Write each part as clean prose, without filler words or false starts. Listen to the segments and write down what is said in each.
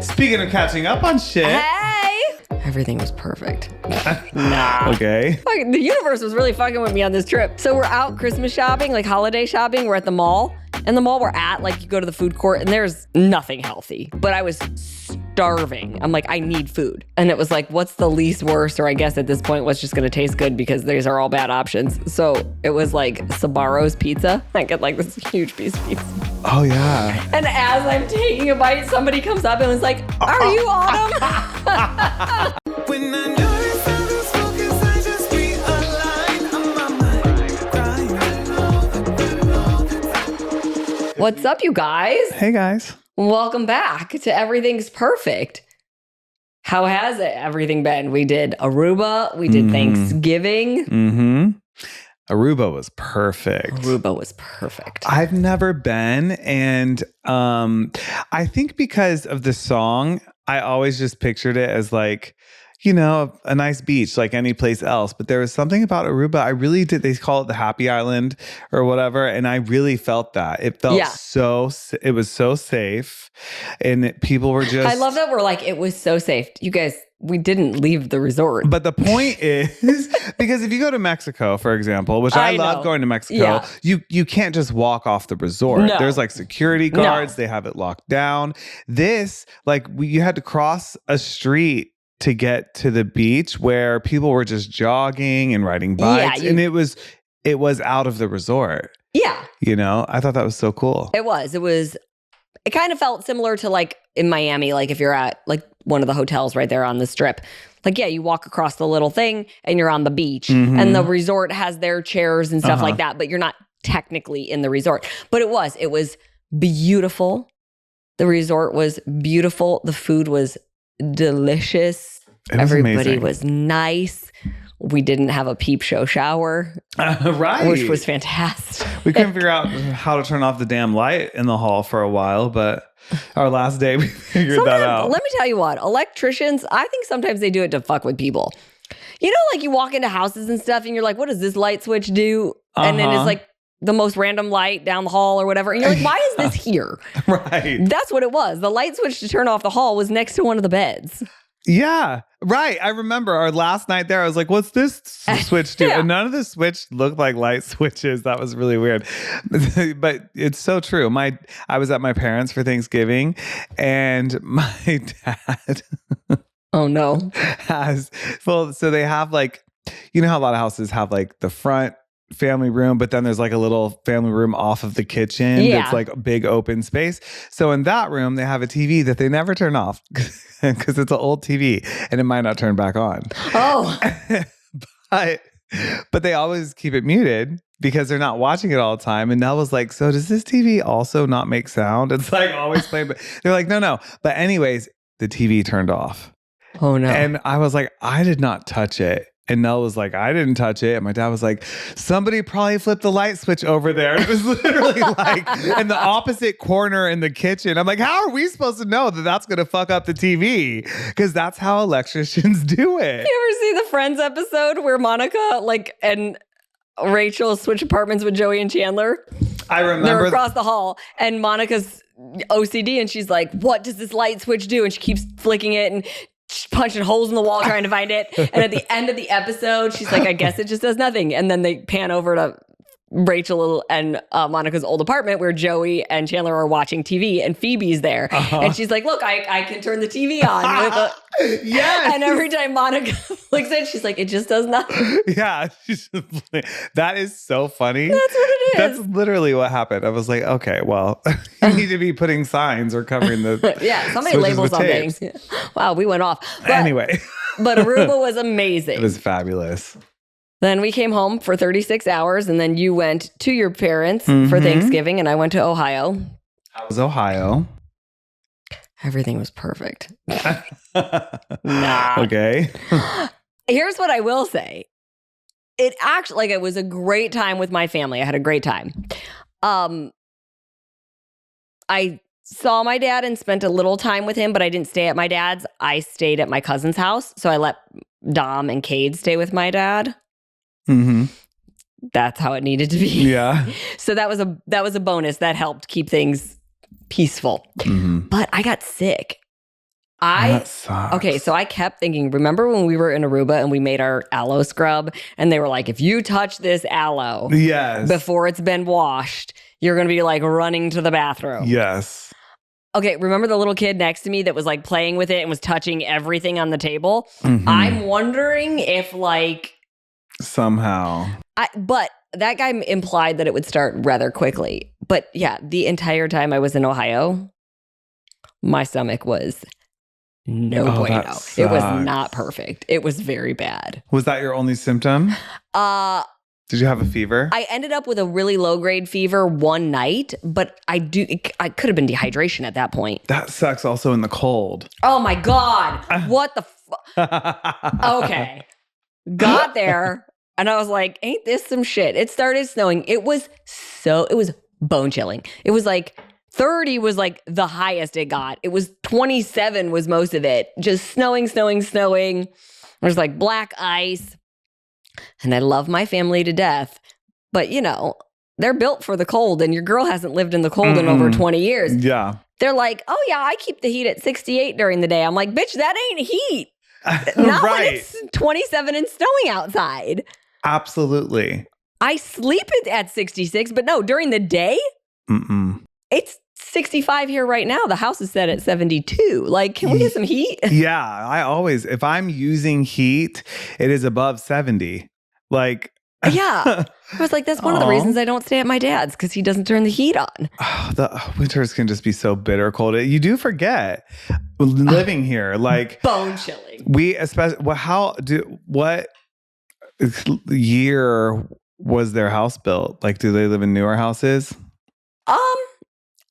Speaking of catching up on shit. Hey! Everything was perfect. Nah. Okay. The universe was really fucking with me on this trip. So we're out Christmas shopping, like holiday shopping. We're at the mall. And the mall we're at, like you go to the food court and there's nothing healthy. But I was starving. I'm like, I need food. And it was like, what's the least worst? Or I guess at this point, what's just going to taste good because these are all bad options. So it was like Sbarro's pizza. I get like this huge piece of pizza. Oh, yeah. And as I'm taking a bite, somebody comes up and was like, are you Autumn? When I know it's out of focus, I just realign. I'm on my grind. What's up, you guys? Hey, guys. Welcome back to Everything's Perfect. How has everything been? We did Aruba. We did Thanksgiving. Mm-hmm. Aruba was perfect. Aruba was perfect. I've never been. And I think because of the song, I always just pictured it as like, you know, a nice beach like any place else. But there was something about Aruba. I really did. They call it the Happy Island or whatever. And I really felt that. It felt it was so safe. And people were just. I love that we're like, it was so safe. You guys, we didn't leave the resort. But the point is, because if you go to Mexico, for example, which I love going to Mexico, you can't just walk off the resort. No. There's like security guards. They have it locked down. This, like, you had to cross a street to get to the beach where people were just jogging and riding bikes. And it was out of the resort. Yeah. You know, I thought that was so cool. It kind of felt similar to like in Miami, like if you're at like one of the hotels right there on the strip. Like, yeah, you walk across the little thing and you're on the beach and the resort has their chairs and stuff like that, but you're not technically in the resort. But it was beautiful. The resort was beautiful. The food was delicious. Everybody was nice. We didn't have a peep show shower, right? Which was fantastic. We couldn't figure out how to turn off the damn light in the hall for a while, but our last day we figured that out. Let me tell you what, electricians, I think sometimes they do it to fuck with people. You know, like you walk into houses and stuff and you're like, what does this light switch do? And then it's like the most random light down the hall or whatever. And you're like, why is this here? Right. That's what it was. The light switch to turn off the hall was next to one of the beds. Yeah, right. I remember our last night there. I was like, what's this switch do? And none of the switch looked like light switches. That was really weird. But it's so true. I was at my parents' for Thanksgiving and my dad oh no. So they have like, you know how a lot of houses have like the front family room, but then there's like a little family room off of the kitchen. It's like a big open space. So in that room, they have a TV that they never turn off because it's an old TV and it might not turn back on. Oh. But they always keep it muted because they're not watching it all the time. And Nell was like, so does this TV also not make sound? It's like always playing, but they're like, no. But anyways, the TV turned off. Oh no. And I was like, I did not touch it. And Nell was like, I didn't touch it. And my dad was like, somebody probably flipped the light switch over there. It was literally like in the opposite corner in the kitchen. I'm like, how are we supposed to know that that's going to fuck up the TV? Because that's how electricians do it. You ever see the Friends episode where Monica and Rachel switch apartments with Joey and Chandler? I remember. They're across the hall and Monica's OCD and she's like, what does this light switch do? And she keeps flicking it and punching holes in the wall trying to find it. And at the end of the episode, she's like, I guess it just does nothing. And then they pan over to Rachel and Monica's old apartment where Joey and Chandler are watching TV and Phoebe's there. And she's like, look, I can turn the TV on. With yes. And every time Monica looks at it, she's like, it just does nothing. Yeah. That is so funny. That's what it is. That's literally what happened. I was like, okay, well, you need to be putting signs or covering the yeah, somebody labels on things. Wow, we went off. But, anyway. But Aruba was amazing. It was fabulous. Then we came home for 36 hours and then you went to your parents for Thanksgiving and I went to Ohio. How was Ohio? Everything was perfect. Nah. Okay. Here's what I will say. It actually, it was a great time with my family. I had a great time. I saw my dad and spent a little time with him, but I didn't stay at my dad's. I stayed at my cousin's house. So I let Dom and Cade stay with my dad. Mm-hmm. That's how it needed to be. Yeah. So that was a bonus that helped keep things peaceful. Mm-hmm. But I got sick That sucks. Okay, so I kept thinking, remember when we were in Aruba and we made our aloe scrub and they were like, if you touch this aloe Yes. before it's been washed, you're going to be like running to the bathroom. Yes. Okay, remember the little kid next to me that was like playing with it and was touching everything on the table? Mhm. I'm wondering if like Somehow. but that guy implied that it would start rather quickly. But yeah, the entire time I was in Ohio, my stomach was no Oh, bueno. that It was sucks. not perfect. It was very bad. Was that your only symptom? Did you have a fever? I ended up with a really low grade fever one night, but I could have been dehydration at that point. That sucks also in the cold. Oh my God. What the Okay. Got there and I was like, ain't this some shit? It started snowing. It was bone chilling. It was like 30 was like the highest it got. It was 27 was most of it. Just snowing. There's like black ice. And I love my family to death. But you know, they're built for the cold and your girl hasn't lived in the cold in over 20 years. Yeah. They're like, oh yeah, I keep the heat at 68 during the day. I'm like, bitch, that ain't heat. Not when it's 27 and snowing outside. Absolutely. I sleep at 66, but no, during the day, it's 65 here right now. The house is set at 72. Like, can we get some heat? Yeah. I always, if I'm using heat, it is above 70. Like, Yeah. I was like, that's one of the reasons I don't stay at my dad's because he doesn't turn the heat on. the winters can just be so bitter cold. You do forget living here. Like, Bone chilling. we especially, what year was their house built? Like, do they live in newer houses?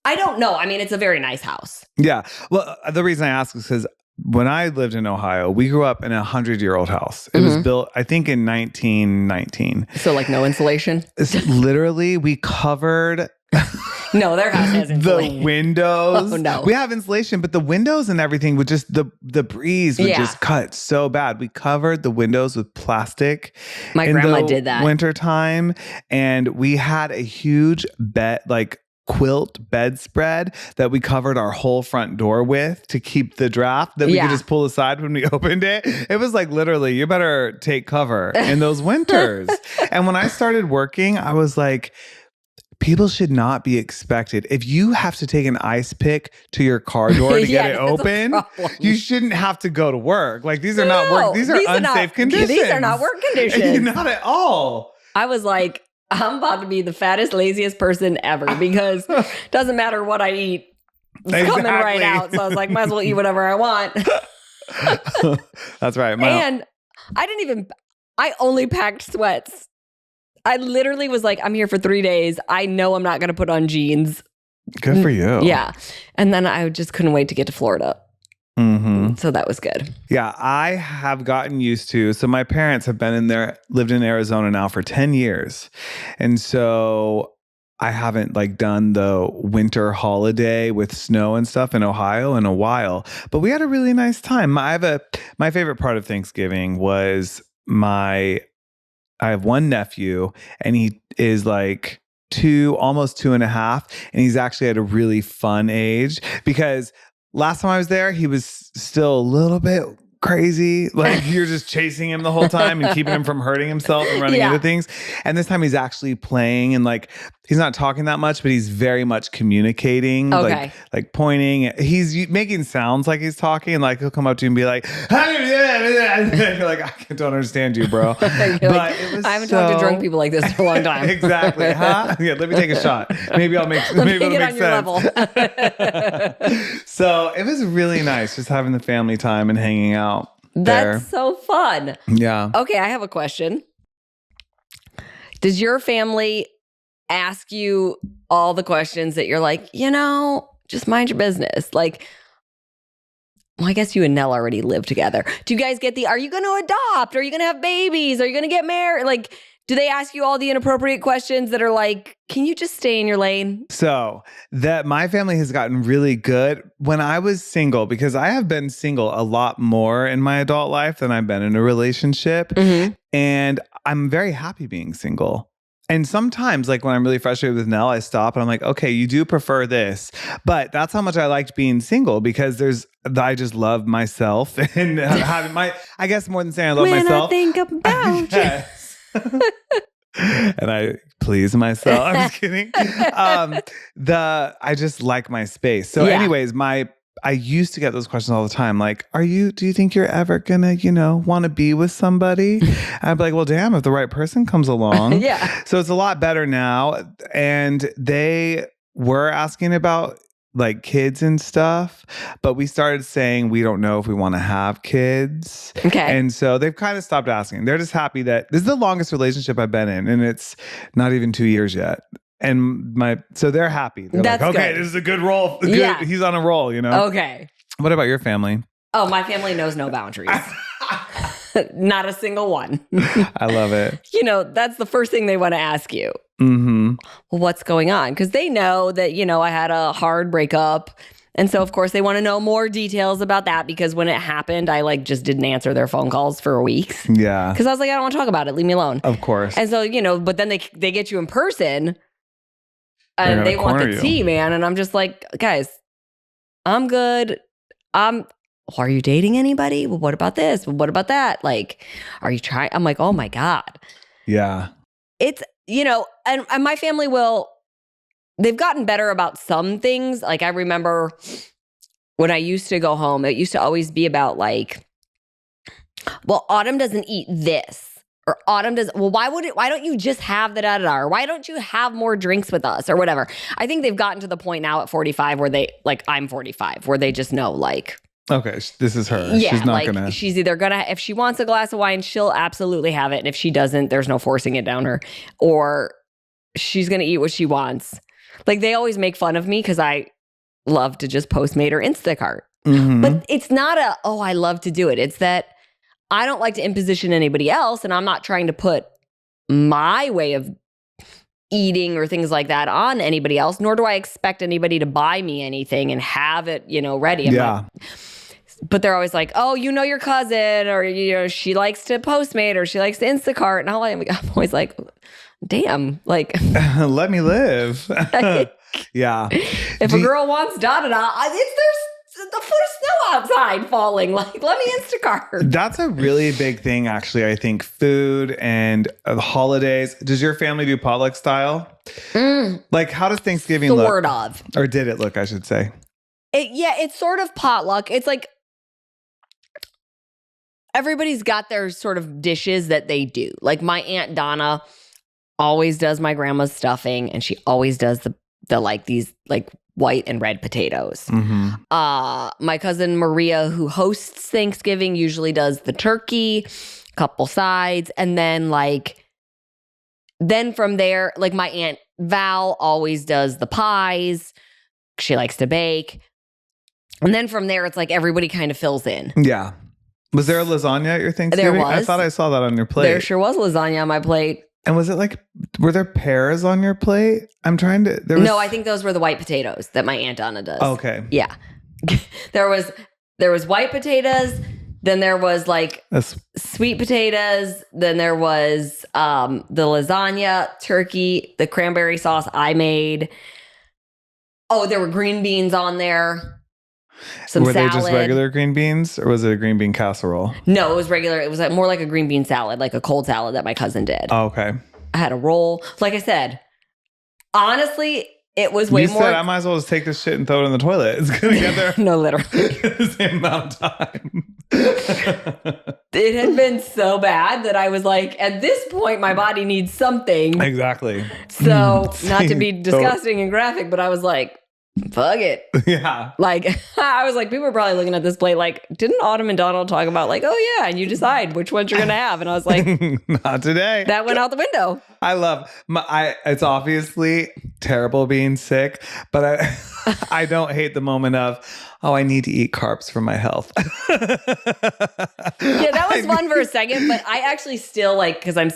I don't know. I mean, it's a very nice house. Yeah. Well, the reason I ask is because when I lived in Ohio, we grew up in a 100-year-old house. It was built, I think, in 1919. So like no insulation? Literally, we covered No, their house has insulation. the windows. Oh, no. We have insulation, but the windows and everything would just, the breeze would Yeah. just cut so bad. We covered the windows with plastic. My in grandma the did that. wintertime. And we had a huge quilt bedspread that we covered our whole front door with to keep the draft that we Yeah. could just pull aside when we opened it. It was like, literally, you better take cover in those winters. And when I started working, I was like, people should not be expected. If you have to take an ice pick to your car door to get it that's a open, problem. you shouldn't have to go to work. Like, these are not work. These are unsafe conditions. These are not work conditions. Not at all. I was like, I'm about to be the fattest, laziest person ever because it doesn't matter what I eat. It's coming right Exactly. out. So I was like, might as well eat whatever I want. That's right. And I only packed sweats. I literally was like, I'm here for 3 days. I know I'm not going to put on jeans. Good for you. Yeah. And then I just couldn't wait to get to Florida. Mm-hmm. So that was good. Yeah, I have gotten used to. So my parents have lived in Arizona now for 10 years. And so I haven't done the winter holiday with snow and stuff in Ohio in a while, but we had a really nice time. My favorite part of Thanksgiving was I have one nephew and he is like almost 2.5. And he's actually at a really fun age because last time I was there, he was still a little bit crazy. Like you're just chasing him the whole time and keeping him from hurting himself and running into things. And this time he's actually playing and he's not talking that much, but he's very much communicating, Okay. like pointing. He's making sounds like he's talking and he'll come up to you and be like, you're like, I don't understand you, bro. But it was I haven't talked to drunk people like this for a long time. Exactly. Huh? Yeah, let me take a shot. Maybe I'll make Let me maybe it'll get make on your sense. level. So it was really nice just having the family time and hanging out there. That's so fun. Yeah. Okay, I have a question. Does your family ask you all the questions that you're like, just mind your business? Well, I guess you and Nell already live together. Do you guys get are you going to adopt? Are you going to have babies? Are you going to get married? Do they ask you all the inappropriate questions that are like, can you just stay in your lane? So that my family has gotten really good when I was single, because I have been single a lot more in my adult life than I've been in a relationship. Mm-hmm. And I'm very happy being single. And sometimes, like when I'm really frustrated with Nell, I stop and I'm like, okay, you do prefer this. But that's how much I liked being single, because I just love myself and having I guess more than saying I love when myself. I think about Yes. And I please myself. I'm just kidding. I just like my space. So Yeah. anyways, I used to get those questions all the time. Like, do you think you're ever gonna, want to be with somebody? And I'd be like, well, damn, if the right person comes along. Yeah. So it's a lot better now. And they were asking about like kids and stuff, but we started saying we don't know if we want to have kids. Okay. And so they've kind of stopped asking. They're just happy that this is the longest relationship I've been in, and it's not even 2 years yet. And so they're happy. They're That's like, okay, good. this is a good roll. Good. Yeah. He's on a roll, Okay. What about your family? Oh, my family knows no boundaries. Not a single one. I love it. That's the first thing they want to ask you. Mm-hmm. Well, what's going on? Because they know that, I had a hard breakup. And so, of course, they want to know more details about that, because when it happened, I just didn't answer their phone calls for weeks. Yeah. Because I was like, I don't want to talk about it. Leave me alone. Of course. And so, but then they get you in person and they want the tea, man. And I'm just like, guys, I'm good. Are you dating anybody? Well, what about this? Well, what about that? Like, are you trying? I'm like, oh my God. Yeah. It's, and my family they've gotten better about some things. Like, I remember when I used to go home, it used to always be about like, well, Autumn doesn't eat this. Or Autumn does, well, why don't you just have the da-da-da? Or why don't you have more drinks with us? Or whatever. I think they've gotten to the point now at 45 where I'm 45, where they just know like, okay, this is her. yeah, She's not like gonna. she's either gonna, if she wants a glass of wine, she'll absolutely have it. And if she doesn't, there's no forcing it down her. Or she's gonna eat what she wants. Like, they always make fun of me because I love to just Postmate or Instacart. Mm-hmm. But it's not I love to do it. It's that I don't like to imposition anybody else, and I'm not trying to put my way of eating or things like that on anybody else, nor do I expect anybody to buy me anything and have it, ready. But they're always like, oh, your cousin, or, she likes to Postmate, or she likes to Instacart. And I'm always like, damn, like, let me live. Yeah. If a girl wants da-da-da, there's the foot of snow outside falling. Like, let me Instacart. That's a really big thing, actually. I think food and the holidays. Does your family do potluck style? Like, how does Thanksgiving look? Sort of. Or did it look, I should say? It's sort of potluck. It's like everybody's got their sort of dishes that they do. Like, my Aunt Donna always does my grandma's stuffing, and she always does the these white and red potatoes. Mm-hmm. My cousin Maria, who hosts Thanksgiving, usually does the turkey, couple sides, and then from there, like, my Aunt Val always does the pies. She likes to bake. And then from there, it's like everybody kind of fills in. Yeah. Was there a lasagna at your Thanksgiving? There was. I thought I saw that on your plate. There sure was lasagna on my plate. And was it were there pears on your plate? No, I think those were the white potatoes that my Aunt Donna does. Okay. Yeah. There was white potatoes. Then there was sweet potatoes. Then there was the lasagna, turkey, the cranberry sauce I made. Oh, there were green beans on there. Were they just regular green beans, or was it a green bean casserole? No, it was regular. It was more like a green bean salad, like a cold salad that my cousin did. Oh, okay. I had a roll. Like I said, honestly, it was way more. You said I might as well just take this shit and throw it in the toilet. It's going to get there. No, literally. The same amount of time. It had been so bad that I was like, at this point, my body needs something. Exactly. So, not to be disgusting and graphic, but I was like, fuck it. Yeah. I was like, people are probably looking at this plate like, didn't Autumn and Donald talk about oh yeah, and you decide which ones you're going to have. And I was like, not today. That went out the window. I love, it's obviously terrible being sick, but I don't hate the moment of, I need to eat carbs for my health. Yeah, that was fun for a second, but I actually still because I'm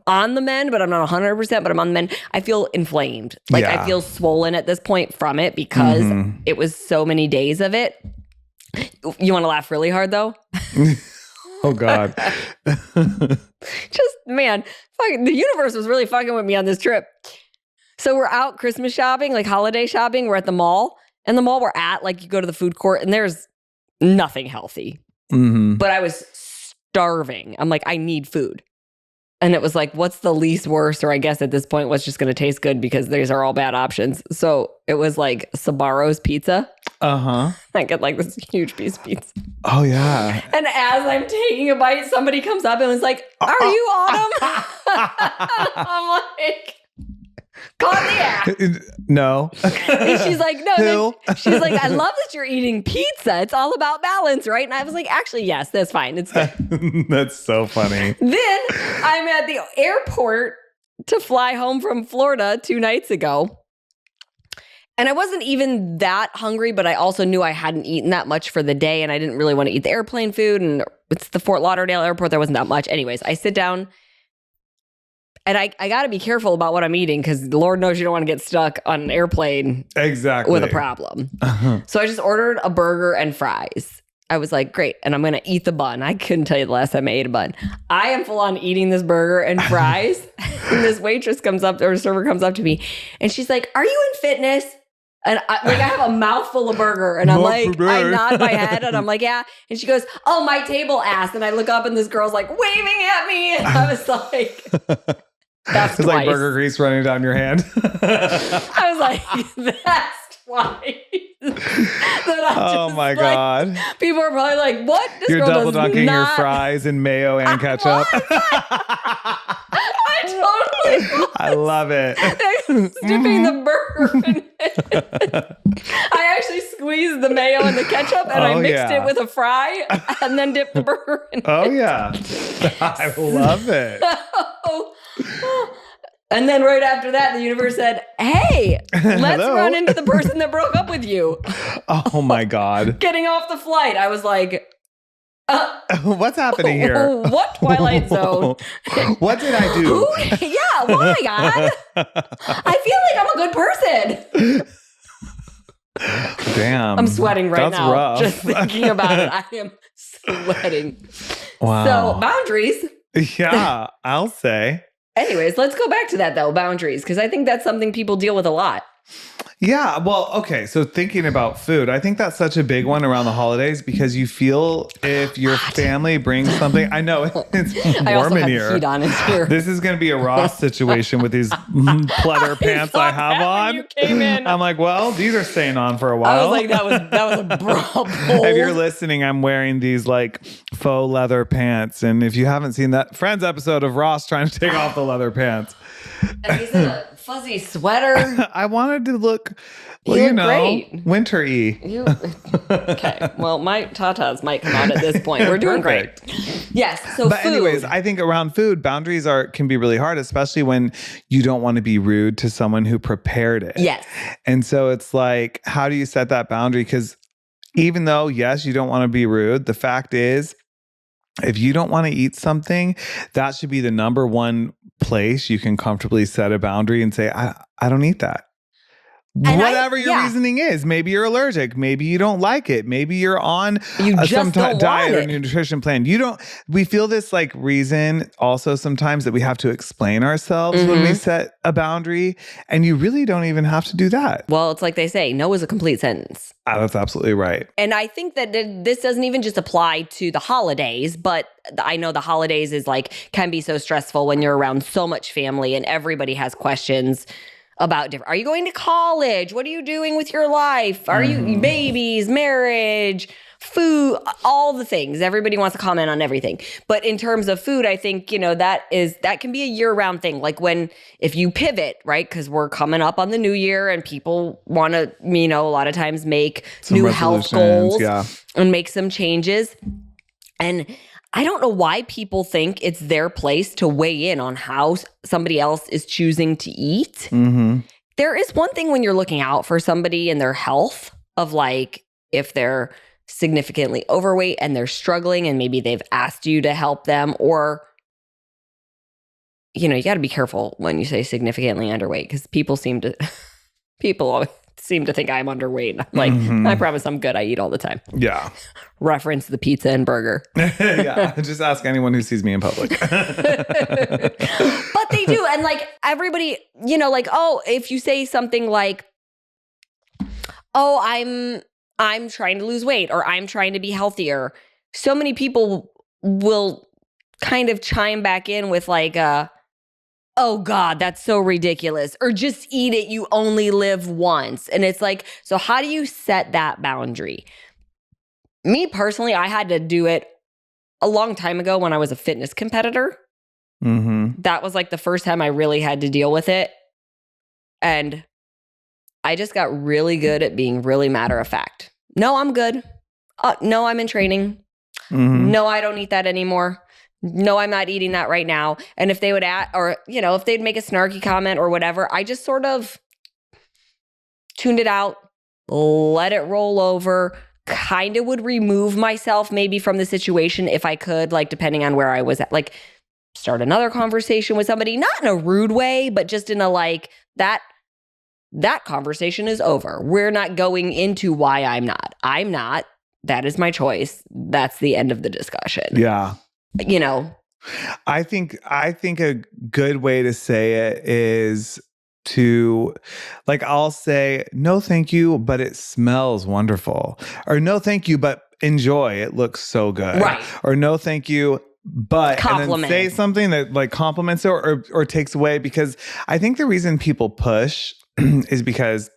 on the mend, but I'm not 100%, but I'm on the mend. I feel inflamed. I feel swollen at this point from it because it was so many days of it. You want to laugh really hard though? Oh God. Just man, fucking, the universe was really fucking with me on this trip. So we're out Christmas shopping, like holiday shopping. We're at the mall. And the mall we're at, like you go to the food court and there's nothing healthy. Mm-hmm. But I was starving. I'm like, I need food. And it was like, what's the least worst? Or I guess at this point, what's just going to taste good because these are all bad options. So it was like Sbarro's pizza. Uh-huh. I get like this huge piece of pizza. Oh, yeah. And as I'm taking a bite, somebody comes up and was like, are you Autumn? I'm like, caught the act. No. And she's like, no. Who? She's like, I love that you're eating pizza. It's all about balance, right? And I was like, actually, yes, that's fine. It's good. That's so funny. Then I'm at the airport to fly home from Florida 2 nights ago. And I wasn't even that hungry, but I also knew I hadn't eaten that much for the day. And I didn't really want to eat the airplane food. And it's the Fort Lauderdale airport. There wasn't that much. Anyways, I sit down. And I got to be careful about what I'm eating because Lord knows you don't want to get stuck on an airplane Exactly. with a problem. So I just ordered a burger and fries. I was like, great. And I'm going to eat the bun. I couldn't tell you the last time I ate a bun. I am full on eating this burger and fries. And this waitress comes up, or server comes up to me. And she's like, are you in fitness? And I have a mouthful of burger. And I'm Not like, today. I nod my head. And I'm like, yeah. And she goes, oh, my table asked. And I look up and this girl's like waving at me. And I was like... That's it's like burger grease running down your hand. I was like, that's twice. Oh my God. People are probably like, what? This You're girl double does dunking your not- fries in mayo and ketchup. I totally I love it. dipping the burger in it. I actually squeezed the mayo and the ketchup and I mixed it with a fry and then dipped the burger in it. Oh, yeah. I love it. And then right after that, the universe said, hey, let's Hello? run into the person that broke up with you. Oh, my God. Getting off the flight, I was like, What's happening here? What Twilight Zone? What did I do? Who? Yeah, why, God? I feel like I'm a good person. Damn. I'm sweating right That's now. rough. Just thinking about it. I am sweating. Wow. So, boundaries. Yeah, I'll say. Anyways, let's go back to that, though, boundaries, because I think that's something people deal with a lot. Yeah, well, okay. So thinking about food, I think that's such a big one around the holidays because you feel if your family brings something. I know it's I also warm in have here. heat on in here. This is going to be a Ross situation with these pleather pants I thought have that on. when you came in. I'm like, well, these are staying on for a while. I was like, that was a brawl. If you're listening, I'm wearing these like faux leather pants. And if you haven't seen that Friends episode of Ross trying to take off the leather pants, And he's in a fuzzy sweater. I wanted to look, well, You you look know, great. winter-y. Okay. Well, my tatas might come out at this point. We're doing Perfect. great. Yes. So But food. anyways, I think around food, boundaries can be really hard, especially when you don't want to be rude to someone who prepared it. Yes. And so it's like, how do you set that boundary? Because even though, yes, you don't want to be rude, the fact is, if you don't want to eat something, that should be the number one place you can comfortably set a boundary and say, I don't eat that. And Whatever your reasoning is. Maybe you're allergic. Maybe you don't like it. Maybe you're on some don't diet or want it. nutrition plan. We feel this like reason also sometimes that we have to explain ourselves when we set a boundary. And you really don't even have to do that. Well, it's like they say, no is a complete sentence. That's absolutely right. And I think that this doesn't even just apply to the holidays, but I know the holidays can be so stressful when you're around so much family and everybody has questions about different. Are you going to college? What are you doing with your life? Are you babies, marriage, food, all the things. Everybody wants to comment on everything. But in terms of food, I think, that can be a year-round thing. Like if you pivot, right? Because we're coming up on the new year and people want to, a lot of times make Some new health goals and make some changes. And I don't know why people think it's their place to weigh in on how somebody else is choosing to eat. Mm-hmm. There is one thing when you're looking out for somebody and their health of if they're significantly overweight and they're struggling and maybe they've asked you to help them, or, you got to be careful when you say significantly underweight because people always seem to think I'm underweight. I'm like, I promise I'm good. I eat all the time. Yeah. Reference the pizza and burger. Yeah. Just ask anyone who sees me in public. But they do. And like everybody, you know, like, oh, if you say something like, oh, I'm trying to lose weight or I'm trying to be healthier, so many people will kind of chime back in with like, oh God, that's so ridiculous. Or just eat it. You only live once. And it's like, so how do you set that boundary? Me personally, I had to do it a long time ago when I was a fitness competitor. That was like the first time I really had to deal with it. And I just got really good at being really matter of fact. No, I'm good. No, I'm in training. No, I don't eat that anymore. No, I'm not eating that right now. And if they would or, you know, if they'd make a snarky comment or whatever, I just sort of tuned it out, let it roll over, kind of would remove myself maybe from the situation if I could, like depending on where I was at, like start another conversation with somebody, not in a rude way, but just in a like that conversation is over. We're not going into why I'm not. I'm not. That is my choice. That's the end of the discussion. Yeah. You know, I think a good way to say it is to, like, I'll say, no, thank you, but it smells wonderful. Or no, thank you, but enjoy. It looks so good. Right. Or no, thank you, but Compliment. And then say something that like compliments it or takes away, because I think the reason people push is because,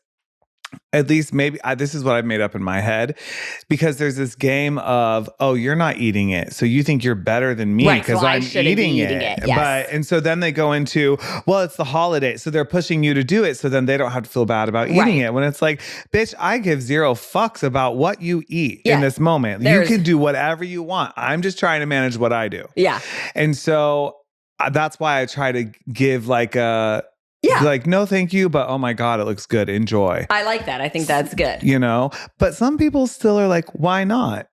at least maybe this is what I've made up in my head, because there's this game of, oh, you're not eating it, so you think you're better than me because I'm eating it. Yes. And so then they go into, well, it's the holiday, so they're pushing you to do it, so then they don't have to feel bad about eating it. When it's like, bitch, I give zero fucks about what you eat in this moment. You can do whatever you want. I'm just trying to manage what I do. Yeah. And so that's why I try to give like a. Yeah. Like, no, thank you, but oh my God, it looks good. Enjoy. I like that. I think that's good. You know, but some people still are like, why not?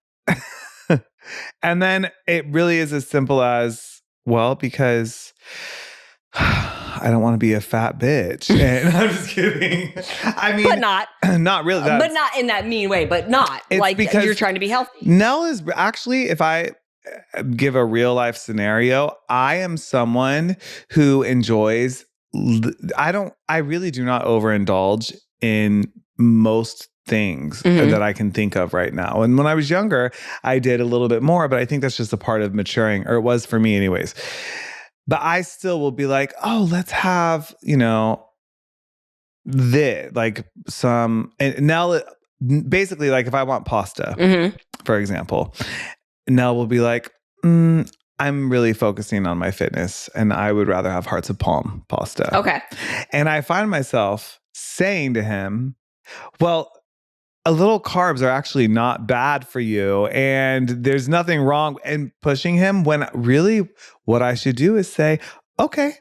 And then it really is as simple as, well, because I don't want to be a fat bitch. And I'm just kidding. I mean, but not really. But not in that mean way, but not like because you're trying to be healthy. Nell is actually, if I give a real life scenario, I am someone who enjoys I really do not overindulge in most things that I can think of right now. And when I was younger, I did a little bit more, but I think that's just a part of maturing, or it was for me anyways. But I still will be like, oh, let's have, you know, like some, and now basically like if I want pasta, for example, Nell will be like, I'm really focusing on my fitness and I would rather have hearts of palm pasta. Okay. And I find myself saying to him, well, a little carbs are actually not bad for you and there's nothing wrong, and pushing him when really what I should do is say, okay.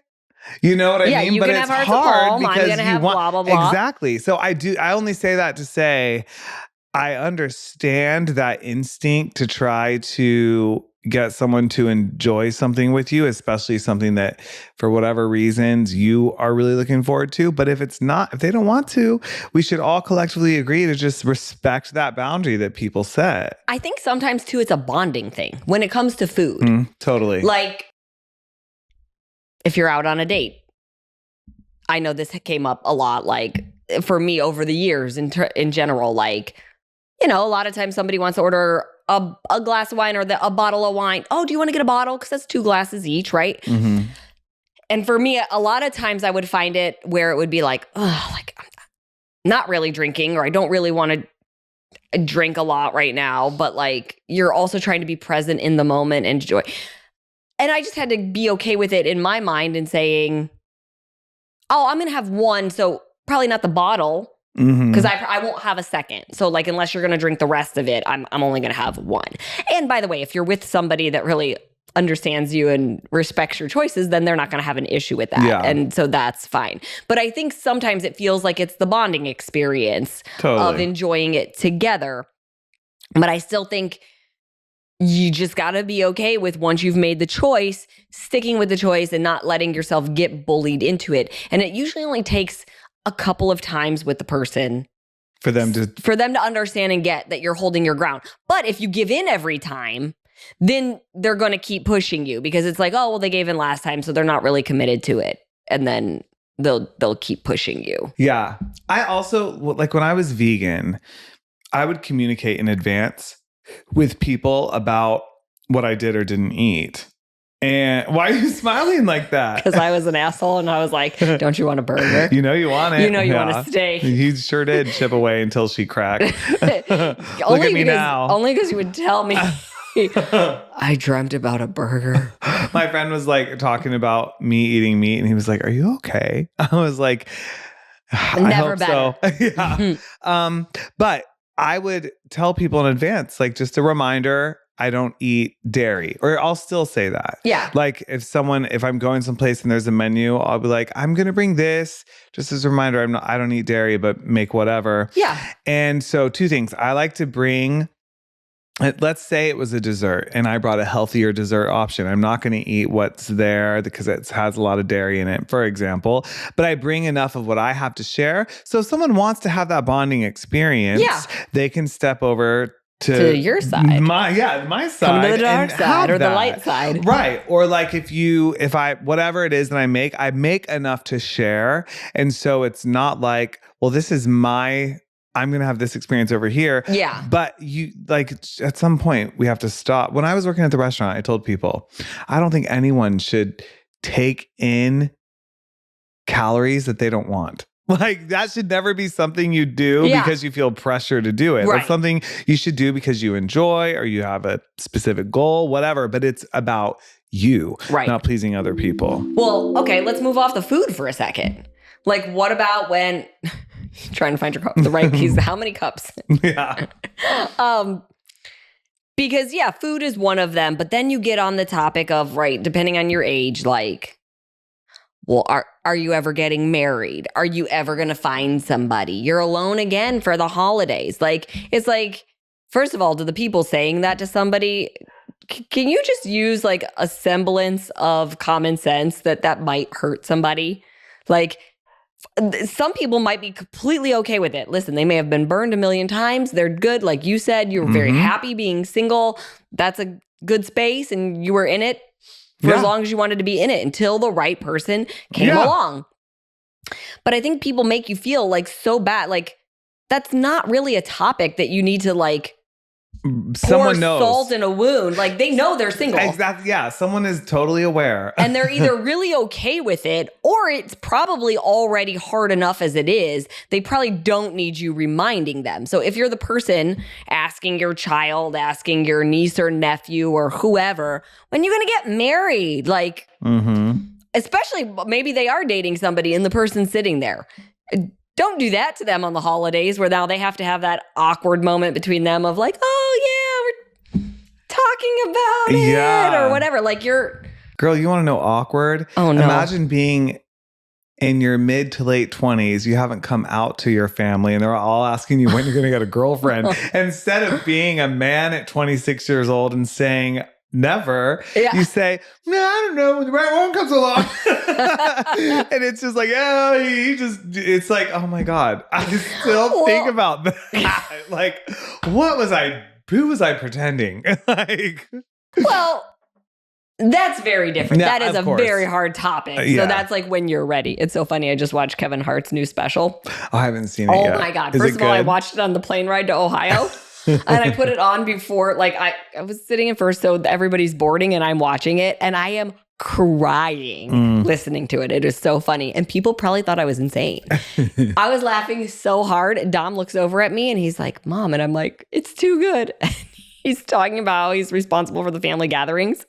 You know what I mean? You but can it's have hearts hard of palm, because I'm gonna have blah, blah, blah. Exactly. So I only say that to say I understand that instinct to try to get someone to enjoy something with you, especially something that for whatever reasons you are really looking forward to. But if they don't want to, we should all collectively agree to just respect that boundary that people set. I think sometimes too, it's a bonding thing when it comes to food. Totally. Like if you're out on a date, I know this came up a lot, like for me over the years in general, like, you know, a lot of times somebody wants to order a glass of wine or a bottle of wine. Oh, do you want to get a bottle? Because that's 2 glasses each, right? And for me, a lot of times I would find it where it would be like, oh, like I'm not really drinking, or I don't really want to drink a lot right now, but like you're also trying to be present in the moment and enjoy. And I just had to be okay with it in my mind and saying, oh, I'm going to have one, so probably not the bottle. Because I won't have a second. So like, unless you're going to drink the rest of it, I'm only going to have one. And by the way, if you're with somebody that really understands you and respects your choices, then they're not going to have an issue with that. Yeah. And so that's fine. But I think sometimes it feels like it's the bonding experience of enjoying it together. But I still think you just got to be okay with, once you've made the choice, sticking with the choice and not letting yourself get bullied into it. And it usually only takes a couple of times with the person For them to understand and get that you're holding your ground. But if you give in every time, then they're going to keep pushing you because it's like, oh, well, they gave in last time, so they're not really committed to it. And then they'll keep pushing you. Yeah. I also, like when I was vegan, I would communicate in advance with people about what I did or didn't eat. And why are you smiling like that? Because I was an asshole and I was like, don't you want a burger? You know you want it. You know you want a steak. He sure did chip away until she cracked. Look Only at me now. Only because you would tell me. I dreamt about a burger. My friend was like talking about me eating meat and he was like, are you okay? I was like, I Never hope better. so. Yeah. But I would tell people in advance, like just a reminder, I don't eat dairy, or I'll still say that. Yeah. Like if I'm going someplace and there's a menu, I'll be like, I'm going to bring this just as a reminder. I don't eat dairy, but make whatever. Yeah. And so 2 things. I like to bring, let's say it was a dessert and I brought a healthier dessert option. I'm not going to eat what's there because it has a lot of dairy in it, for example, but I bring enough of what I have to share. So if someone wants to have that bonding experience, they can step over to your side. My side. Come to the dark side or the light side. Right. Or like if I, whatever it is that I make enough to share. And so it's not like, well, this is I'm going to have this experience over here. Yeah. But you like at some point we have to stop. When I was working at the restaurant, I told people, I don't think anyone should take in calories that they don't want. Like that should never be something you do because you feel pressure to do it. Right. That's something you should do because you enjoy or you have a specific goal, whatever. But it's about you, not pleasing other people. Well, okay, let's move off the food for a second. Like, what about when trying to find the right piece? How many cups? Yeah. Because food is one of them. But then you get on the topic of depending on your age, like, well, are you ever getting married? Are you ever going to find somebody? You're alone again for the holidays. Like, it's like, first of all, to the people saying that to somebody, can you just use like a semblance of common sense that might hurt somebody? Like, some people might be completely okay with it. Listen, they may have been burned a million times. They're good. Like you said, you were very happy being single. That's a good space and you were in it for as long as you wanted to be in it until the right person came along. But I think people make you feel like so bad. Like that's not really a topic that you need to like someone pour knows. Salt in a wound. Like they know they're single. Exactly. Yeah. Someone is totally aware. And they're either really okay with it or it's probably already hard enough as it is. They probably don't need you reminding them. So if you're the person asking your child, asking your niece or nephew or whoever, when you're going to get married, like, especially maybe they are dating somebody and the person's sitting there. Don't do that to them on the holidays where now they have to have that awkward moment between them of like, oh yeah, we're talking about it or whatever. Like Girl, you want to know awkward? Oh no. Imagine being in your mid to late 20s. You haven't come out to your family and they're all asking you when you're going to get a girlfriend. Instead of being a man at 26 years old and saying, never. You say, no, I don't know when the right one comes along. And it's just like, it's like, oh my God. I still think about that. Like, who was I pretending? Like, well, that's very different. Yeah, that is a very hard topic. So that's like when you're ready. It's so funny. I just watched Kevin Hart's new special. I haven't seen it yet. Oh my God. First of all, I watched it on the plane ride to Ohio. And I put it on before, like I was sitting in first, so everybody's boarding and I'm watching it and I am crying listening to it. It is so funny. And people probably thought I was insane. I was laughing so hard. Dom looks over at me and he's like, Mom. And I'm like, it's too good. He's talking about how he's responsible for the family gatherings.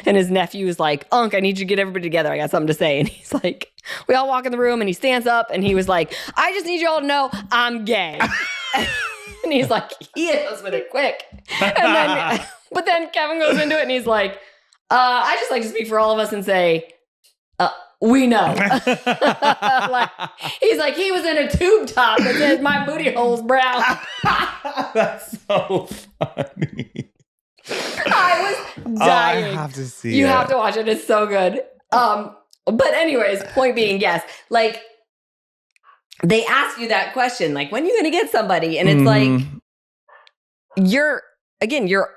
And his nephew is like, Unc, I need you to get everybody together. I got something to say. And he's like, we all walk in the room and he stands up and he was like, I just need you all to know I'm gay. And he's like, he hit us with it quick. But then Kevin goes into it and he's like, I just like to speak for all of us and say, we know. Like, he's like, he was in a tube top that says my booty hole's brown. That's so funny. I was dying. I have to see You it. have to watch it. It's so good. But anyways, point being, yes, like, they ask you that question, like, when are you going to get somebody? And it's like, you're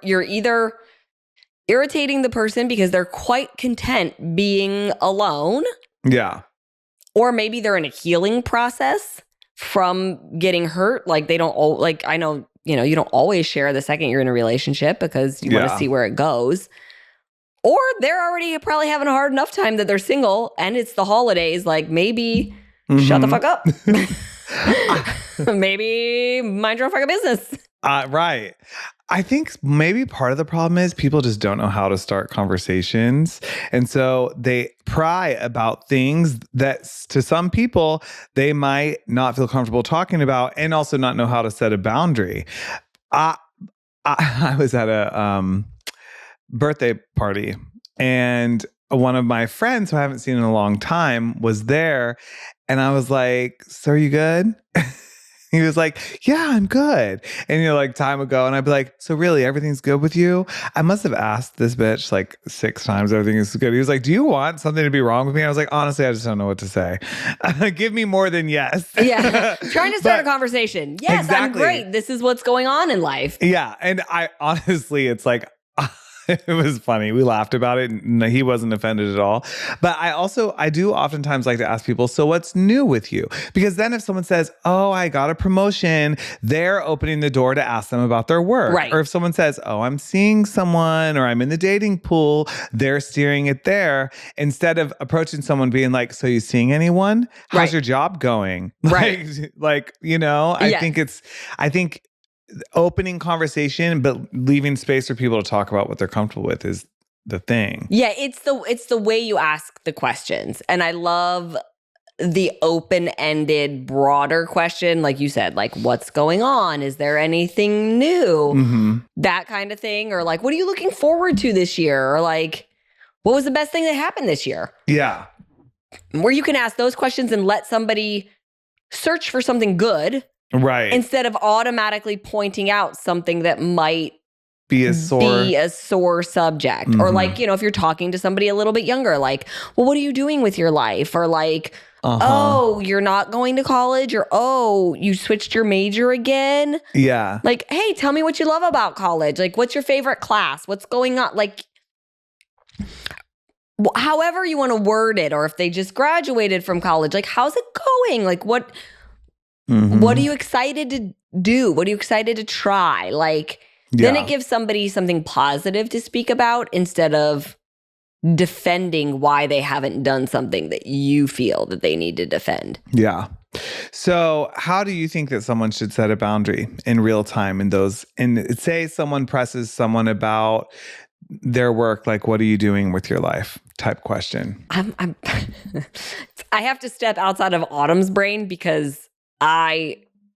either irritating the person because they're quite content being alone. Yeah. Or maybe they're in a healing process from getting hurt. Like they don't, like, I know, you don't always share the second you're in a relationship because you want to see where it goes. Or they're already probably having a hard enough time that they're single and it's the holidays. Like maybe shut the fuck up. Maybe mind your own fucking business. Right. I think maybe part of the problem is people just don't know how to start conversations. And so they pry about things that to some people, they might not feel comfortable talking about and also not know how to set a boundary. I was at a birthday party and one of my friends who I haven't seen in a long time was there. And I was like, so are you good? He was like, yeah, I'm good. And like time ago. And I'd be like, so really everything's good with you? I must have asked this bitch like 6 times, everything is good. He was like, do you want something to be wrong with me? I was like, honestly, I just don't know what to say. Give me more than yes. Yeah. Trying to start a conversation. Yes, exactly. I'm great. This is what's going on in life. Yeah. And I honestly, it's like, it was funny. We laughed about it. And he wasn't offended at all. But I do oftentimes like to ask people, so what's new with you? Because then if someone says, oh, I got a promotion, they're opening the door to ask them about their work. Right. Or if someone says, oh, I'm seeing someone or I'm in the dating pool, they're steering it there instead of approaching someone being like, so you seeing anyone? How's your job going? Right. I think opening conversation, but leaving space for people to talk about what they're comfortable with is the thing. Yeah, it's the way you ask the questions. And I love the open-ended, broader question, like you said, like what's going on? Is there anything new? Mm-hmm. That kind of thing. Or like, what are you looking forward to this year? Or like, what was the best thing that happened this year? Yeah. Where you can ask those questions and let somebody search for something good. Right. Instead of automatically pointing out something that might be a sore subject. Mm-hmm. Or like, if you're talking to somebody a little bit younger, like, well, what are you doing with your life? Or like, oh, you're not going to college? Or, oh, you switched your major again? Yeah. Like, hey, tell me what you love about college. Like, what's your favorite class? What's going on? Like, however you want to word it. Or if they just graduated from college, like, how's it going? Like, what are you excited to do? What are you excited to try? Like, then it gives somebody something positive to speak about instead of defending why they haven't done something that you feel that they need to defend. Yeah. So how do you think that someone should set a boundary in real time and say someone presses someone about their work, like, what are you doing with your life type question? I have to step outside of Autumn's brain because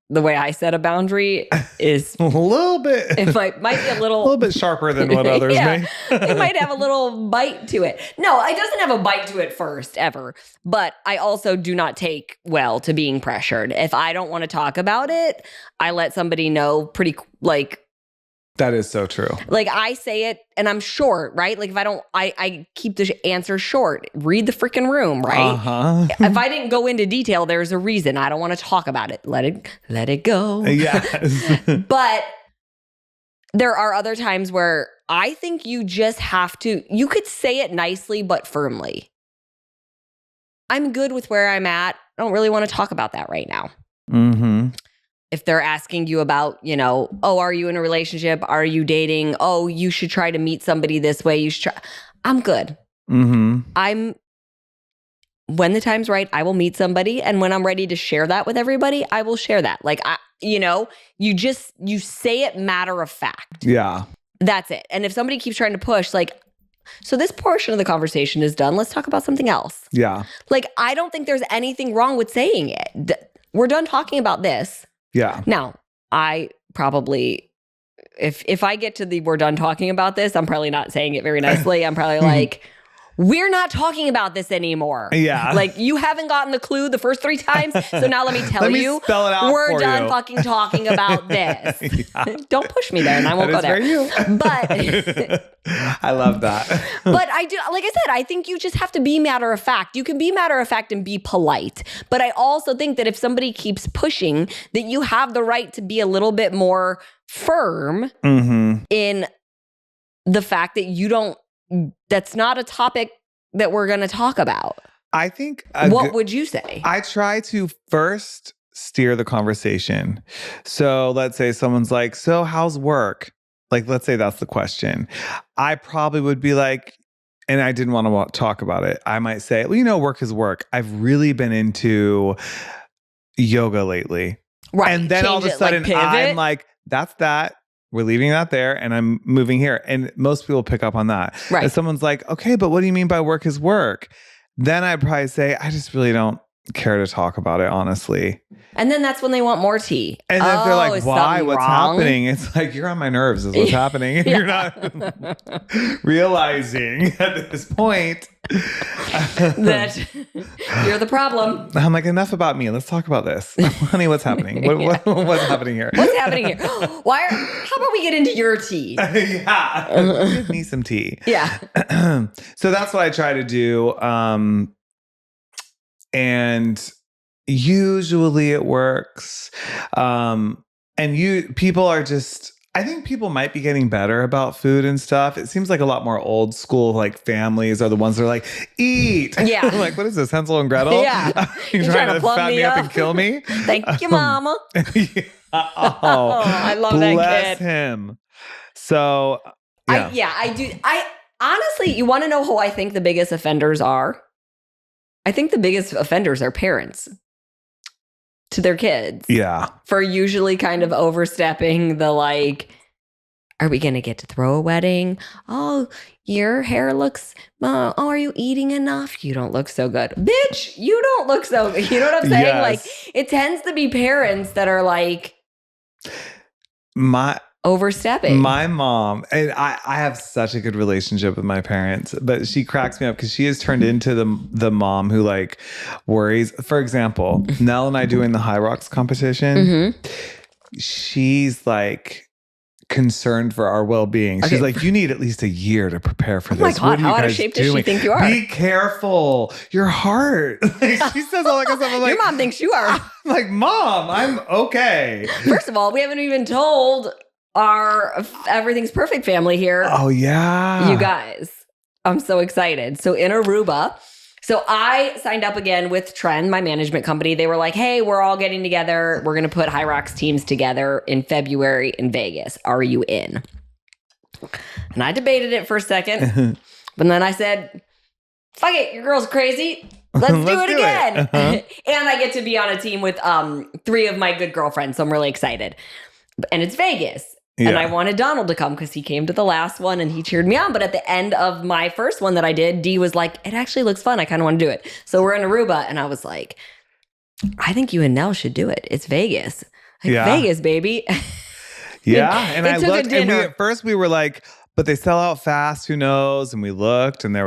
the way I set a boundary is a little bit. It might be a little bit sharper than what others may. It might have a little bite to it. No, it doesn't have a bite to it first ever. But I also do not take well to being pressured. If I don't want to talk about it, I let somebody know pretty like. That is so true. Like I say it and I'm short, right? Like if I don't, I keep the answer short. Read the freaking room, right? Uh-huh. If I didn't go into detail, there's a reason. I don't want to talk about it. Let it go. Yes. But there are other times where I think you just have to, you could say it nicely, but firmly. I'm good with where I'm at. I don't really want to talk about that right now. Mm-hmm. If they're asking you about, oh, are you in a relationship? Are you dating? Oh, you should try to meet somebody this way. You should try. I'm good. Mm-hmm. When the time's right, I will meet somebody. And when I'm ready to share that with everybody, I will share that. Like, you say it matter of fact. Yeah. That's it. And if somebody keeps trying to push, like, so this portion of the conversation is done. Let's talk about something else. Yeah. Like, I don't think there's anything wrong with saying it. We're done talking about this. Yeah. Now, I probably, if I get to the we're done talking about this, I'm probably not saying it very nicely. I'm probably like, we're not talking about this anymore. Yeah. Like, you haven't gotten the clue the first 3 times. So now let me tell Let me you, spell it out we're for done you. fucking talking about this. Don't push me there and I won't go That there. is very you. But I love that. but I do, like I said, I think you just have to be matter of fact. You can be matter of fact and be polite. But I also think that if somebody keeps pushing, that you have the right to be a little bit more firm in the fact that that's not a topic that we're going to talk about. I think What would you say? I try to first steer the conversation. So let's say someone's like, so how's work? Like, let's say that's the question. I probably would be like, and I didn't want to talk about it. I might say, well, work is work. I've really been into yoga lately. Right. And then all of a sudden I'm like, that's that. We're leaving that there and I'm moving here. And most people pick up on that. Right. If someone's like, okay, but what do you mean by work is work? Then I'd probably say, I just really don't care to talk about it, honestly. And then that's when they want more tea. And if they're like, why? What's wrong? happening? It's like, you're on my nerves is what's happening. And you're not realizing at this point that you're the problem. I'm like, enough about me. Let's talk about this. Honey, what's happening? What's happening here? What's happening here? How about we get into your tea? Yeah. Give me some tea. Yeah. So that's what I try to do. And usually it works. People are just, I think people might be getting better about food and stuff. It seems like a lot more old school, like families are the ones that are like, eat. Yeah. Like, what is this, Hansel and Gretel? Yeah. You're trying to plumb fat me up and kill me? Thank you, mama. Yeah. Oh, I love that bless kid. him. So, yeah. I do. I honestly, you want to know who I think the biggest offenders are? I think the biggest offenders are parents to their kids. Yeah. For usually kind of overstepping the like, are we going to get to throw a wedding? Oh, your hair looks, are you eating enough? You don't look so good. Bitch, you don't look so good. You know what I'm saying? Yes. Like, it tends to be parents that are like overstepping. My mom, and I have such a good relationship with my parents, but she cracks me up because she has turned into the mom who like worries. For example, Nell and I doing the HYROX competition, she's like concerned for our well-being. She's like, you need at least a year to prepare for this. Oh my God, how out of shape does she think you are? Be careful. Your heart. Like, she says all that kind of stuff. I'm like, your mom thinks you are. I'm like, Mom, I'm okay. First of all, we haven't even told our Everything's Perfect family here. Oh, yeah. You guys, I'm so excited. So in Aruba, so I signed up again with Trend, my management company. They were like, hey, we're all getting together. We're going to put HYROX teams together in February in Vegas. Are you in? And I debated it for a second. But then I said, fuck it, your girl's crazy. Let's do it again. And I get to be on a team with 3 of my good girlfriends. So I'm really excited. And it's Vegas. Yeah. And I wanted Donald to come because he came to the last one and he cheered me on. But at the end of my first one that I did, Dee was like, it actually looks fun. I kind of want to do it. So we're in Aruba. And I was like, I think you and Nell should do it. It's Vegas. Like, Vegas, baby. Yeah. And I looked, and at first we were like, but they sell out fast. Who knows? And we looked and they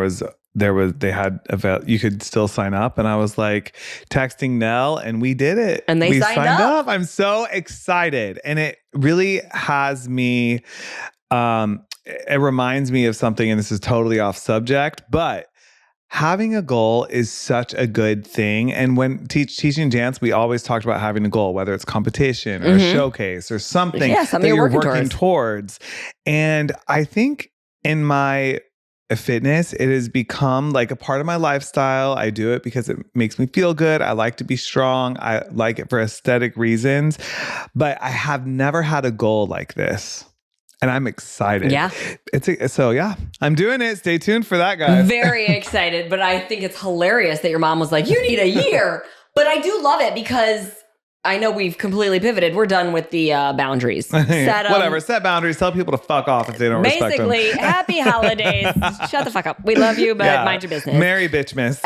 had you could still sign up. And I was like texting Nell and we did it. And we signed up. I'm so excited. And it really has me, it reminds me of something, and this is totally off subject, but having a goal is such a good thing. And when teaching dance, we always talked about having a goal, whether it's competition or a showcase or something, that you're working towards. And I think in my fitness, it has become like a part of my lifestyle. I do it because it makes me feel good. I like to be strong. I like it for aesthetic reasons, but I have never had a goal like this. And I'm excited. Yeah. I'm doing it. Stay tuned for that, guys. Very excited. But I think it's hilarious that your mom was like, you need a year. But I do love it because I know we've completely pivoted. We're done with the boundaries. Set boundaries. Tell people to fuck off if they don't respect them. Basically, happy holidays. Shut the fuck up. We love you, but mind your business. Merry bitch miss.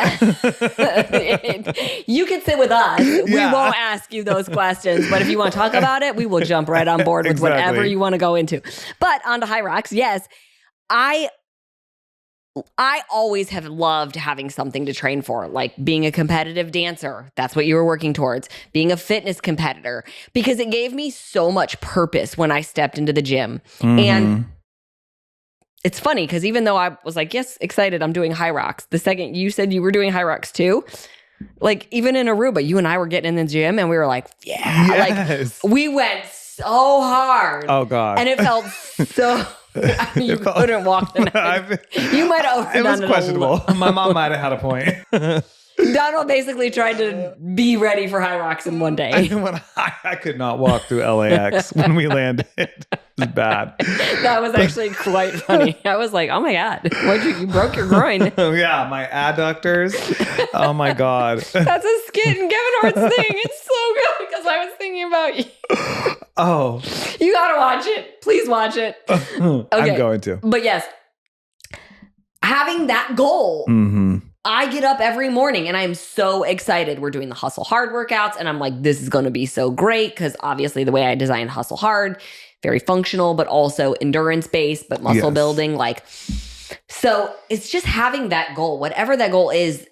You can sit with us. We won't ask you those questions. But if you want to talk about it, we will jump right on board with whatever you want to go into. But on to HYROX. Yes, I I always have loved having something to train for, like being a competitive dancer. That's what you were working towards. Being a fitness competitor, because it gave me so much purpose when I stepped into the gym. And it's funny because even though I was like, yes, excited, I'm doing HYROX. The second you said you were doing HYROX too, like even in Aruba, you and I were getting in the gym and we were like, yeah, Yes. like we went so hard. Oh God. And it felt so... you couldn't walk the next. You might have overdone it was questionable. My mom might have had a point. Donald basically tried to be ready for HYROX in one day. I could not walk through LAX when we landed. It was bad. That was actually quite funny. I was like, oh my God, you broke your groin. Oh yeah, my adductors. Oh my God. That's a skit in Kevin Hart's thing. It's so good because I was thinking about you. Oh. You gotta watch it. Please watch it. Okay. I'm going to. But yes, having that goal. I get up every morning and I'm so excited. We're doing the Hustle Hard workouts and I'm like, this is going to be so great because obviously the way I designed Hustle Hard, very functional, but also endurance based, but muscle building. Like, so it's just having that goal, whatever that goal is,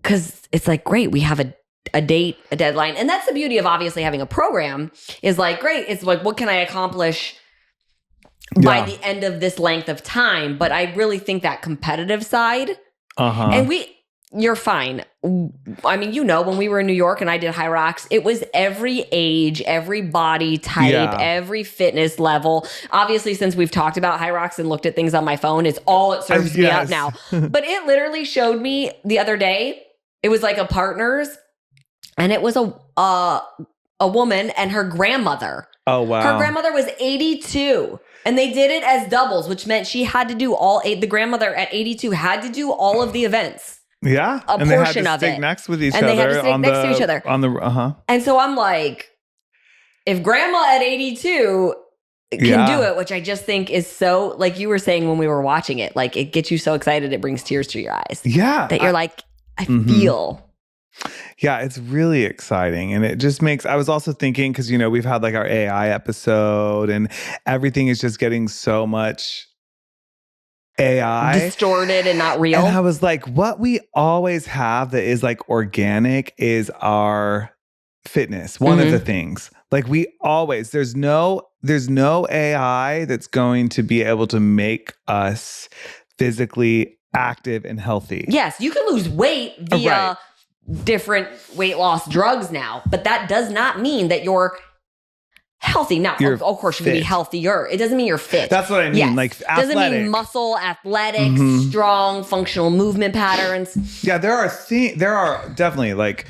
because it's like, great, we have a date, a deadline. And that's the beauty of obviously having a program is like, great. It's like, what can I accomplish by the end of this length of time? But I really think that competitive side, and you're fine. I mean, you know, when we were in New York and I did HYROX, it was every age, every body type, every fitness level. Obviously, since we've talked about HYROX and looked at things on my phone, it's all it serves me up now. But it literally showed me the other day, it was like a partner's and it was a woman and her grandmother. Oh, wow. Her grandmother was 82. And they did it as doubles, which meant she had to do all eight. The grandmother at 82 had to do all of the events. Yeah. A and portion they had to of stick it. next with each and other. They had to stick next to each other. And so I'm like, if grandma at 82 can do it, which I just think is so, like you were saying when we were watching it, like it gets you so excited, it brings tears to your eyes. Yeah. That you're like, I feel. Yeah, it's really exciting. And it just makes, I was also thinking, because, you know, we've had like our AI episode and everything is just getting so much AI. Distorted and not real. And I was like, what we always have that is like organic is our fitness. One of the things. Like we always, there's no AI that's going to be able to make us physically active and healthy. Yes, you can lose weight via different weight loss drugs now, but that does not mean that you're healthy. Now, of course, you can be healthier. It doesn't mean you're fit. That's what I mean. Yes. Like athletic. Doesn't mean muscle, athletic, strong, functional movement patterns. Yeah, there are definitely like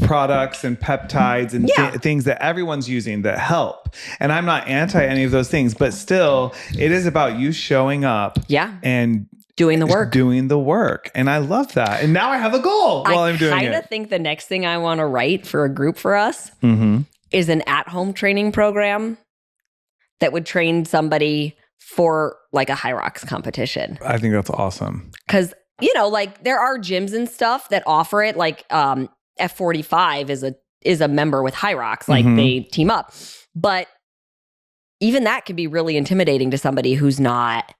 products and peptides and things that everyone's using that help. And I'm not anti any of those things, but still, it is about you showing up. Yeah. And doing the work. And I love that. And now I have a goal while I'm doing it. I kind of think the next thing I want to write for a group for us is an at-home training program that would train somebody for like a HYROX competition. I think that's awesome. Because, you know, like there are gyms and stuff that offer it. Like F45 is a member with HYROX. Like they team up. But even that can be really intimidating to somebody who's not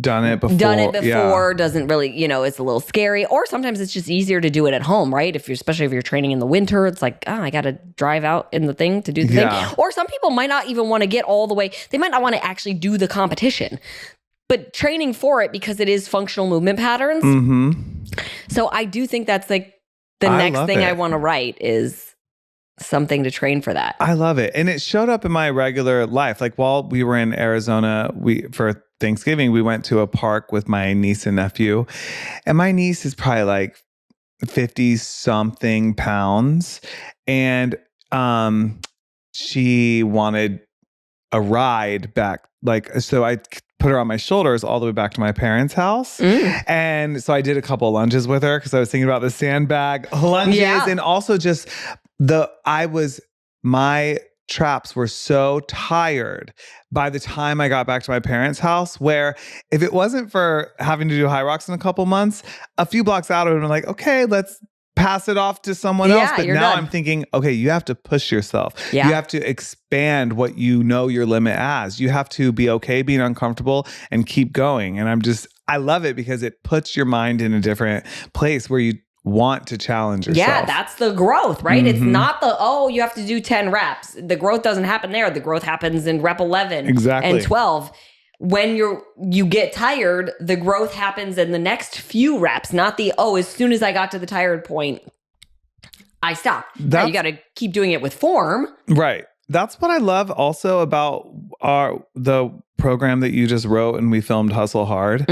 done it before, doesn't really, you know, it's a little scary. Or sometimes it's just easier to do it at home, right? Especially if you're training in the winter, it's like, I got to drive out in the thing to do the thing. Or some people might not even want to get all the way. They might not want to actually do the competition, but training for it because it is functional movement patterns. So I do think that's like the next thing I want to write is something to train for that. I love it. And it showed up in my regular life. Like while we were in Arizona, for Thanksgiving, we went to a park with my niece and nephew. And my niece is probably like 50 something pounds. And she wanted a ride back. Like, so I put her on my shoulders all the way back to my parents' house. And so I did a couple of lunges with her because I was thinking about the sandbag lunges and also just my traps were so tired by the time I got back to my parents' house, where if it wasn't for having to do HYROX in a couple months, a few blocks out, I would have been like, okay, let's pass it off to someone else. But you're now done. I'm thinking, okay, you have to push yourself. Yeah. You have to expand what you know your limit as. You have to be okay being uncomfortable and keep going. And I love it because it puts your mind in a different place where you want to challenge yourself. Yeah, that's the growth, right? It's not you have to do 10 reps. The growth doesn't happen there. The growth happens in rep 11 and 12. When you get tired, the growth happens in the next few reps, not as soon as I got to the tired point, I stopped. Now you got to keep doing it with form. Right. That's what I love also about the program that you just wrote and we filmed Hustle Hard,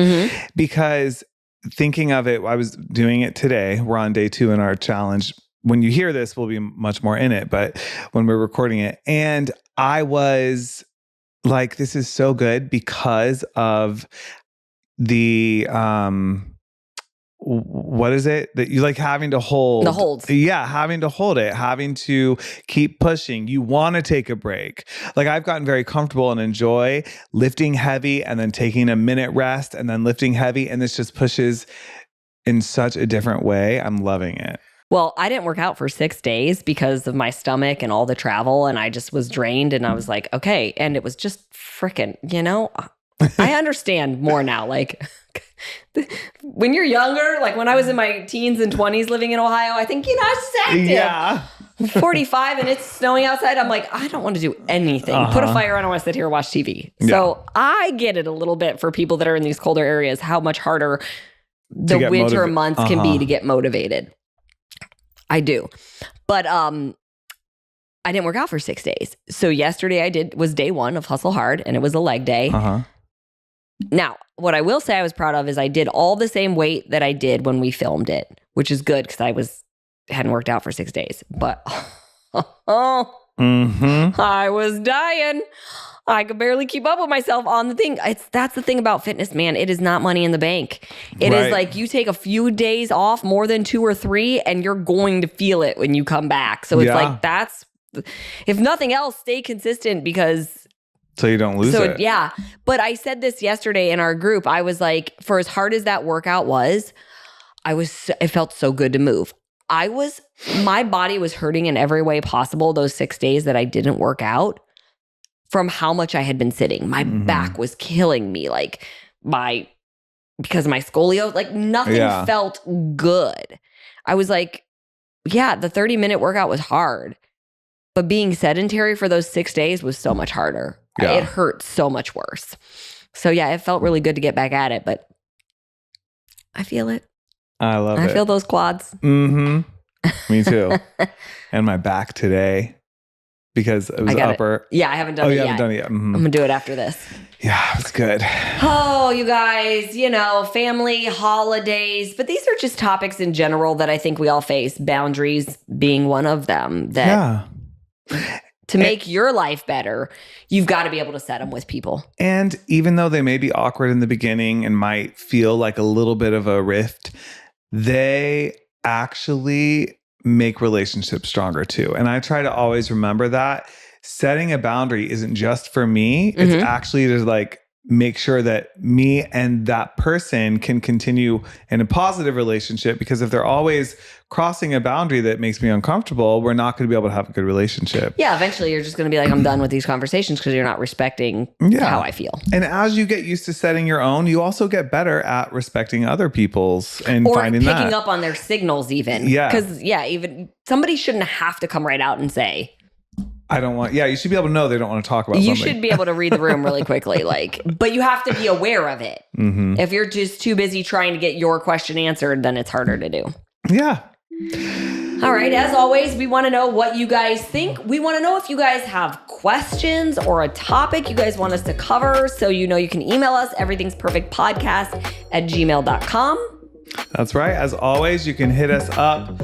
because thinking of it, I was doing it today. We're on day 2 in our challenge. When you hear this, we'll be much more in it, but when we're recording it, and I was like, this is so good because of the what is it that you like having to hold? The holds. Yeah, having to hold it, having to keep pushing. You want to take a break. Like I've gotten very comfortable and enjoy lifting heavy and then taking a minute rest and then lifting heavy. And this just pushes in such a different way. I'm loving it. Well, I didn't work out for 6 days because of my stomach and all the travel, and I just was drained, and I was like, okay. And it was just freaking, I understand more now. Like when you're younger, like when I was in my teens and 20s living in Ohio, I think, I was just active. Yeah. 45 and it's snowing outside. I'm like, I don't want to do anything. Put a fire on. I want to sit here and watch TV. So I get it a little bit for people that are in these colder areas, how much harder the winter months can be to get motivated. I do. But I didn't work out for 6 days. So yesterday was day 1 of Hustle Hard, and it was a leg day. Now, what I will say I was proud of is I did all the same weight that I did when we filmed it, which is good because I hadn't worked out for 6 days. But I was dying. I could barely keep up with myself on the thing. That's the thing about fitness, man. It is not money in the bank. It is like you take a few days off, more than 2 or 3, and you're going to feel it when you come back. So it's like if nothing else, stay consistent because so you don't lose it. Yeah. But I said this yesterday in our group. I was like, for as hard as that workout was, it felt so good to move. My body was hurting in every way possible those 6 days that I didn't work out. From how much I had been sitting. My back was killing me, because of my scoliosis, like nothing felt good. I was like, yeah, the 30-minute workout was hard, but being sedentary for those 6 days was so much harder. Yeah. It hurt so much worse. So yeah, it felt really good to get back at it, but I feel it. I love it. I feel those quads. Me too. And my back today. Because it was upper. Yeah, I haven't done it yet. You haven't done it yet. I'm going to do it after this. Yeah, it's good. Oh, you guys, family, holidays. But these are just topics in general that I think we all face. Boundaries being one of them. To make your life better, you've got to be able to set them with people. And even though they may be awkward in the beginning and might feel like a little bit of a rift, they actually make relationships stronger too. And I try to always remember that setting a boundary isn't just for me. It's actually to make sure that me and that person can continue in a positive relationship, because if they're always crossing a boundary that makes me uncomfortable, we're not going to be able to have a good relationship. Yeah, eventually you're just going to be like, I'm done with these conversations because you're not respecting how I feel. And as you get used to setting your own, you also get better at respecting other people's and finding that. Or picking up on their signals even. Yeah. Because even somebody shouldn't have to come right out and say, I don't want, you should be able to know they don't want to talk about something. You should be able to read the room really quickly, but you have to be aware of it. If you're just too busy trying to get your question answered, then it's harder to do. Yeah. All right. As always, we want to know what you guys think. We want to know if you guys have questions or a topic you guys want us to cover. So, you can email us everythingsperfectpodcast@gmail.com. That's right. As always, you can hit us up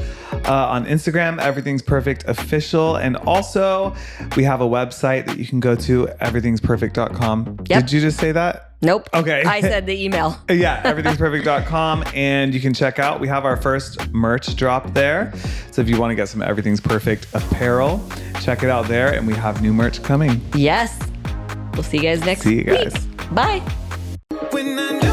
on Instagram, Everything's Perfect Official. And also, we have a website that you can go to, everythingsperfect.com. Yep. Did you just say that? Nope. Okay. I said the email. Yeah, everythingsperfect.com. And you can check out, we have our first merch drop there. So if you want to get some Everything's Perfect apparel, check it out there. And we have new merch coming. Yes. We'll see you guys next week. See you guys. Bye. When I